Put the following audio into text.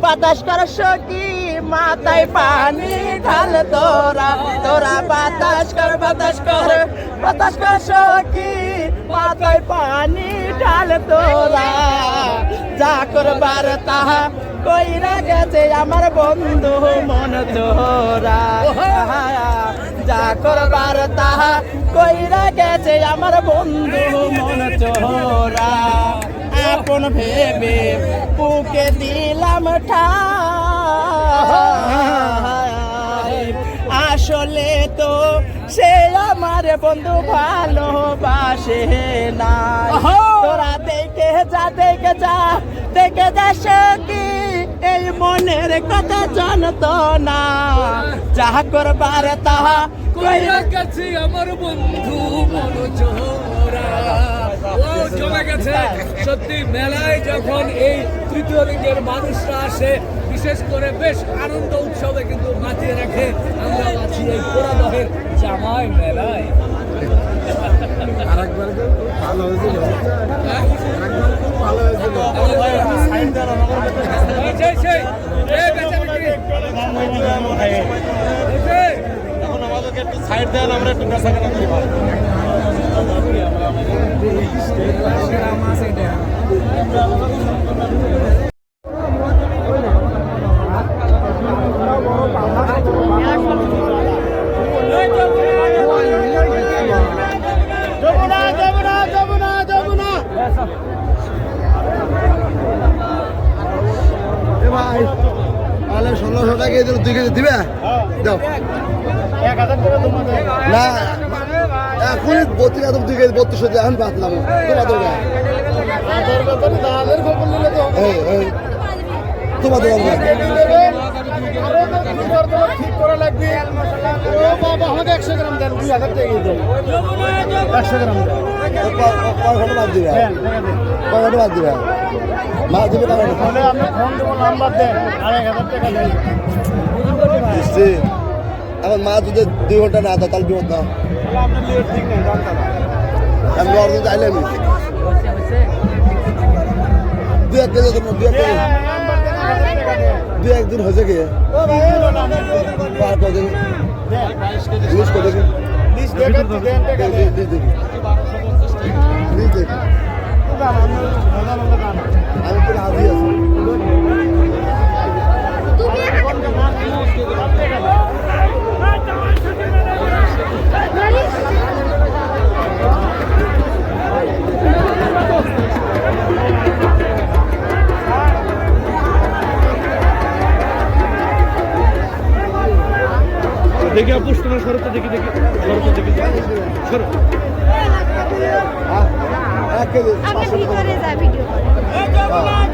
বাতাস কর সখী মাথায় পানি ঢাল তোরা তোরা বাতাস কর সখী মাথায় পানি ঢাল তোরা যা করবার তাহা কইরা গেছে আমার বন্ধু মন তোরা যা করবার তাহা কইরা গেছে আমার বন্ধু মন তোরা আপন ভেবে বুকে দিলাম ঠাই আসলে তো সে আমার বন্ধু ভালোবাসে না তোরা দেখে যা সখী এই মনের কথা জানতো না যা করবার তাহা কইরা গেছে আমার বন্ধু মন তোরা জমে গেছে সত্যি মেলায় যখন এই তৃতীয় লিঙ্গের মানুষরা আসে বিশেষ করে বেশ আনন্দ উৎসবে কিন্তু মাতিয়ে রাখে আমরা আছি এই পোড়াদহের জামাই মেলায় আরেকবার ভালো হয়েছিল এখন আমাদেরকে একটু সাইড দেন আমরা একটু বেচাকেনা করি ভালো ভাই তাহলে 1600 টাকা দিল 2 কেজি দিবে দাও 1000 টাকা তোমাদের না এখন 32 একদম 2 কেজি 3200 দিয়ে এখন বাতলাম তোমাদের গায়ে আধার বেতন দাদের খবর নিলে তো এই তোমাদের আরো তো ঠিক করা লাগবে ও বাবা আমাকে 100 গ্রাম দেন 2000 টাকা দিয়ে দাও 100 গ্রাম দেন কয় ঘন্টা বাদ দিবে কয় ঘন্টা বাদ দিবে মা দিবে তাহলে আপনি ফোন দেবো নাম্বার দেন 1000 টাকা দেন এখন মা যদি 2 ঘন্টা না দাও তাহলে বিপদ না আপনার লিয়ে ঠিক নেই জানতা না আমি অর্ধেক চাইলে আমি 2 কেজি তো 2 কেজি 2 একদিন হয়েছে কি ও ভাই পার করে দিন 22 কেজি লিস্ট করে দিন লিস্ট দেখে দেন টাকা দেন লিস্ট দেখি 1250 লিস্ট দেখি আমি পুরো হাজি আছি দেখি আপু তোমার শরৎ দেখি শরৎ আমরা ভিতরে যাই ভিডিও করে